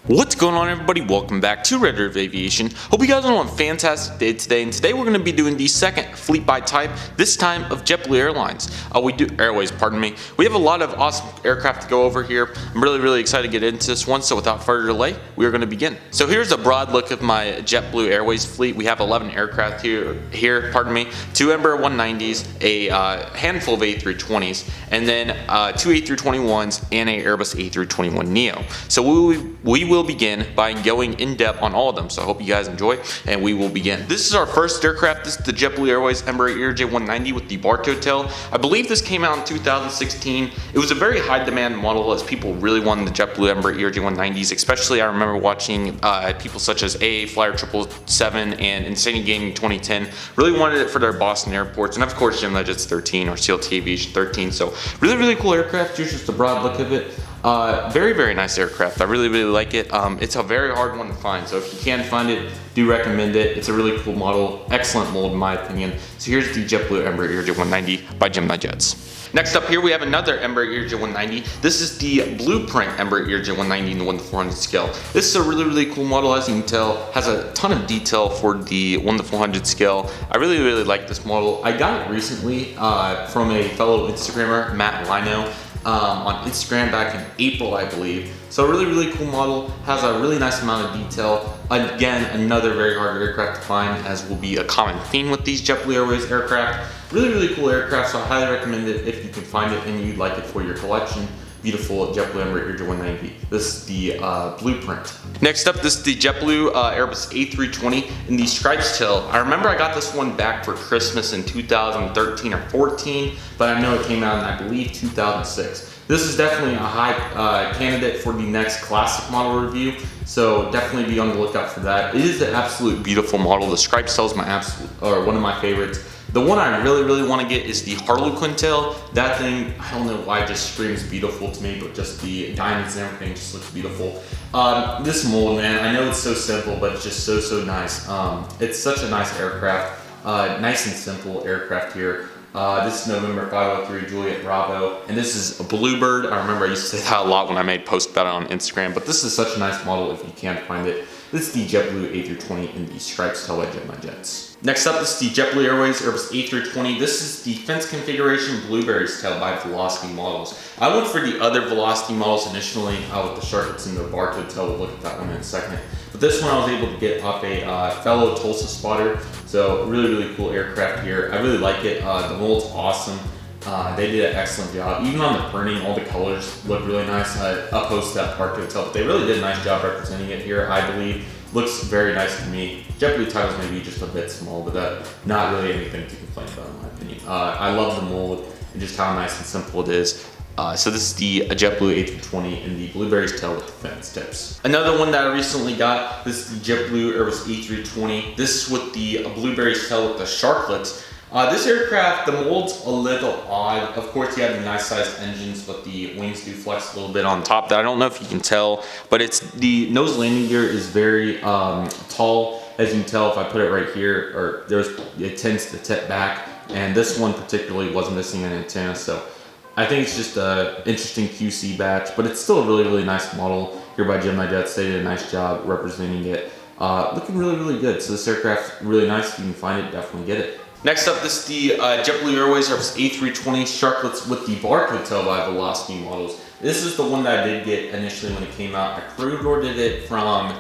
What's going on, everybody? Welcome back to Redriveraviation. Hope you guys are on a fantastic day today, and today we're going to be doing the second fleet by type, this time of JetBlue Airways, pardon me. We have a lot of awesome aircraft to go over here. I'm really excited to get into this one, so without further delay, we are going to begin. So here's a broad look of my JetBlue Airways fleet. We have 11 aircraft here, 2 Embraer 190s, a handful of A320s, and then 2 A321s and a Airbus E321 Neo. So we will begin by going in depth on all of them, so I hope you guys enjoy, and we will begin. This is our first aircraft. This is the JetBlue Airways Embroidery ERJ190 with the barcode tail. I believe this came out in 2016. It was a very high demand model as people really wanted the JetBlue Embroidery ERJ190s, especially I remember watching people such as AA Flyer 777 and Insane Gaming 2010 really wanted it for their Boston airports, and of course Gemini 13 or CLT Aviation 13. So really cool aircraft. Here's just a broad look of it. Very nice aircraft. I really like it. It's a very hard one to find, so if you can find it, do recommend it. It's a really cool model, excellent mold in my opinion. So here's the JetBlue Embroidery ERJ190 by Gemini Jets. Next up here we have another Embroidery ERJ190. This is the Blueprint Embroidery ERJ190 in the 1:400 scale. This is a really cool model, as you can tell. Has a ton of detail for the 1:400 scale. I really like this model. I got it recently from a fellow Instagrammer, Matt Reno. On Instagram back in April, I believe. So really cool model, has a really nice amount of detail. Again, another very hard aircraft to find, as will be a common theme with these JetBlue Airways aircraft. Really cool aircraft, so I highly recommend it if you can find it and you'd like it for your collection. Beautiful JetBlue Embroidery ERJ190. This is the Blueprint. Next up, this is the JetBlue Airbus A320 in the stripes tail. I remember I got this one back for Christmas in 2013 or 14, but I know it came out in, I believe, 2006. This is definitely a high candidate for the next classic model review, so definitely be on the lookout for that. It is an absolute beautiful model. The stripes tail is one of my favorites. The one I really want to get is the Harlequin tail. That thing, I don't know why, just screams beautiful to me, but just the diamonds and everything just looks beautiful. This mold, man, I know it's so simple, but it's just so nice. It's such a nice aircraft, nice and simple aircraft here. This is November 503 Juliet Bravo, and this is a Bluebird. I remember I used to say that a lot when I made posts about it on Instagram, but this is such a nice model if you can find it. This is the JetBlue A320 in the stripes tail by Gemini Jets. Next up, this is the JetBlue Airways Airbus A320. This is the fence configuration Blueberries tail by Velocity Models. I went for the other Velocity models initially with the Shotcuts and the barcode tail. We'll look at that one in a second. But this one I was able to get off a fellow Tulsa spotter. So really cool aircraft here. I really like it. The mold's awesome. They did an excellent job. Even on the printing, all the colors look really nice. I'll post that barcode tail, but they really did a nice job representing it here, I believe. Looks very nice to me. JetBlue titles may be just a bit small, but not really anything to complain about in my opinion. I love the mold and just how nice and simple it is. So this is the JetBlue A320 in the Blueberries tail with the fence tips. Another one that I recently got, this is the JetBlue Airbus E320. This is with the Blueberries tail with the sharklets. This aircraft, the mold's a little odd. Of course, you have the nice sized engines, but the wings do flex a little bit on top. That I don't know if you can tell, but it's the nose landing gear is very tall. As you can tell, if I put it right here, it tends to tip back, and this one particularly was missing an antenna. So I think it's just an interesting QC batch, but it's still a really nice model here by Gemini Jets. They did a nice job representing it. Looking really good. So this aircraft's really nice. If you can find it, definitely get it. Next up, this is the JetBlue Airways Airbus A320 sharklets with the barcode tail by Velocity Models. This is the one that I did get initially when it came out. I pre-ordered it from,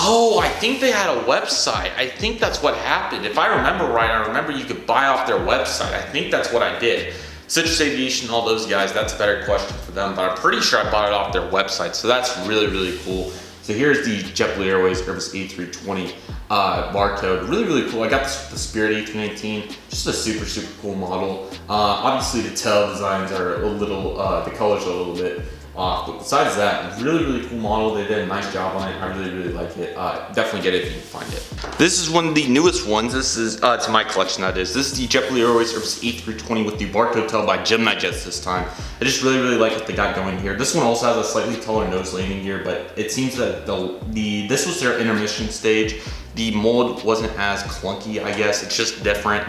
I think they had a website. I think that's what happened. If I remember right, I remember you could buy off their website. I think that's what I did. Citrus Aviation, all those guys, that's a better question for them, but I'm pretty sure I bought it off their website, so that's really cool. So here's the JetBlue Airways Airbus A320 barcode. Really cool. I got this with the Spirit A319. Just a super cool model. Obviously the tail designs are a little, the colors are a little bit off, but besides that, really cool model. They did a nice job on it. I really like it. Definitely get it if you can find it. This is one of the newest ones. This is to my collection, that is. This is the JetBlue Airways Airbus A320 with the barcode tail by Gemini Jets this time. I just really like what they got going here. This one also has a slightly taller nose landing gear, but it seems that this was their intermission stage. The mold wasn't as clunky, I guess. It's just different.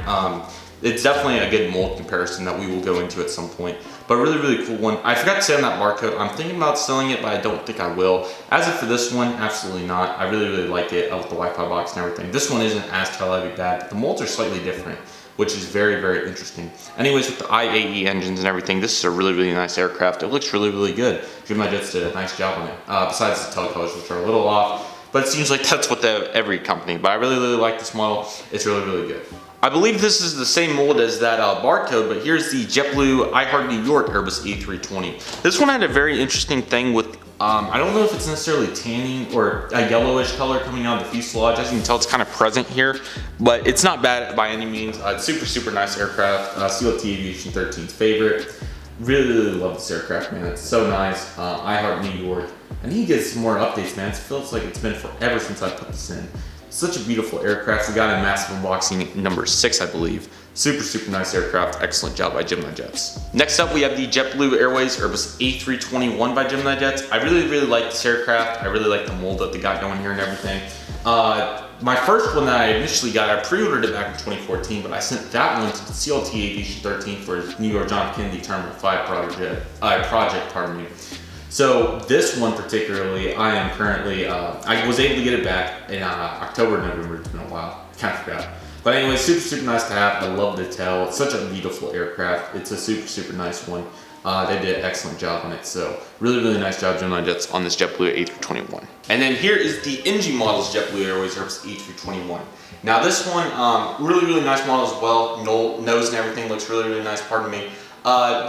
It's definitely a good mold comparison that we will go into at some point. but really, really cool one. I forgot to say on that barcode, I'm thinking about selling it, but I don't think I will. As of for this one, absolutely not. I really, really like it with the Wi-Fi box and everything. This one isn't as tail heavy bad, but the molds are slightly different, which is very, very interesting. Anyways, with the IAE engines and everything, this is a really, really nice aircraft. It looks really, really good. Gemini Jets did a nice job on it, besides the tail colors, which are a little off, but it seems like that's what every company, but I really, really like this model. It's really, really good. I believe this is the same mold as that barcode, but here's the JetBlue New York Airbus E320. This one had a very interesting thing with, I don't know if it's necessarily tanning or a yellowish color coming out of the fuselage. As you can tell, it's kind of present here, but it's not bad by any means. It's super, super nice aircraft. CLT Aviation 13's favorite. Really, really love this aircraft, man. It's so nice. New York. I need to get some more updates, man. It feels like it's been forever since I put this in. Such a beautiful aircraft. We got in massive unboxing number 6, I believe. Super, super nice aircraft. Excellent job by Gemini Jets. Next up, we have the JetBlue Airways Airbus E321 by Gemini Jets. I really, really like this aircraft. I really like the mold that they got going here and everything. My first one that I initially got, I pre-ordered it back in 2014, but I sent that one to the CLT Aviation 13 for his New York John Kennedy Terminal 5 project, pardon me. So this one particularly, I am currently, I was able to get it back in October, November. It's been a while, kind of forgot. But anyway, super, super nice to have. I love the tail. It's such a beautiful aircraft. It's a super, super nice one. They did an excellent job on it. So really, really nice job, Gemini Jets, on this JetBlue A321. And then here is the NG models JetBlue Airways Airbus E321. Now this one, really, really nice model as well. Nose and everything looks really, really nice, pardon me.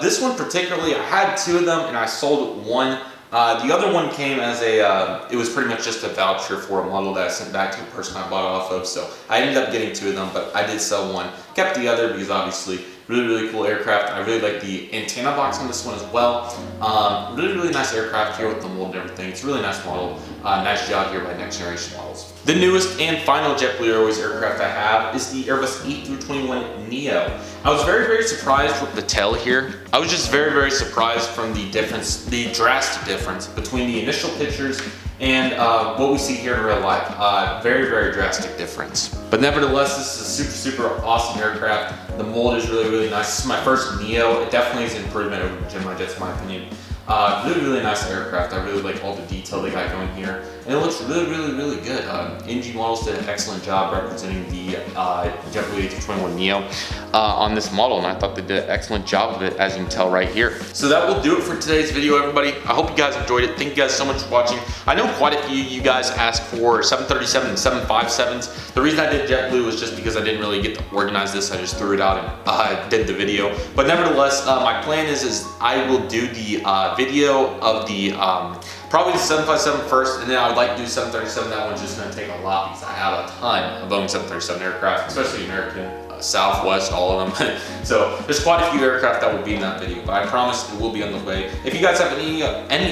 This one particularly, I had 2 of them and I sold one. The other one came as it was pretty much just a voucher for a model that I sent back to the person I bought it off of. So I ended up getting 2 of them, but I did sell one. Kept the other because obviously really, really cool aircraft. I really like the antenna box on this one as well. Really, really nice aircraft here with the mold and everything. It's a really nice model. Nice job here by Next Generation Models. The newest and final JetBlue Airways aircraft I have is the Airbus E321 Neo. I was very, very surprised with the tail here. I was just very, very surprised from the difference, the drastic difference between the initial pictures and what we see here in real life. Very, very drastic difference. But nevertheless, this is a super, super awesome aircraft. The mold is really, really nice. This is my first Neo. It definitely is an improvement over the Gemini Jets, in my opinion. Really, really nice aircraft. I really like all the detail they got going here. And it looks really, really, really good. NG Models did an excellent job representing the JetBlue A321 Neo on this model, and I thought they did an excellent job of it, as you can tell right here. So that will do it for today's video, everybody. I hope you guys enjoyed it. Thank you guys so much for watching. I know quite a few of you guys asked for 737 and 757s. The reason I did JetBlue was just because I didn't really get to organize this. I just threw it out and did the video. But nevertheless, my plan is I will do the video of the probably the 757 first, and then I would like to do 737. That one's just going to take a lot because I have a ton of Boeing 737 aircraft, especially American, Southwest, all of them. So there's quite a few aircraft that will be in that video, but I promise it will be on the way. If you guys have any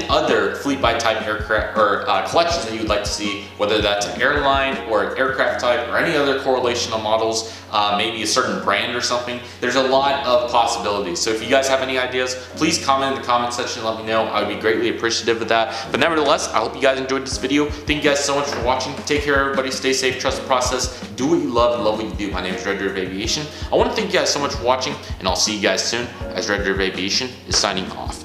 other fleet by type aircraft or collections that you would like to see, whether that's an airline or an aircraft type or any other correlational models, maybe a certain brand or something, there's a lot of possibilities. So if you guys have any ideas, please comment in the comment section and let me know. I would be greatly appreciative of that. But nevertheless, I hope you guys enjoyed this video. Thank you guys so much for watching. Take care, everybody. Stay safe, trust the process, do what you love, and love what you do. My name is Redriveraviation. I want to thank you guys so much for watching, and I'll see you guys soon as Redriveraviation is signing off.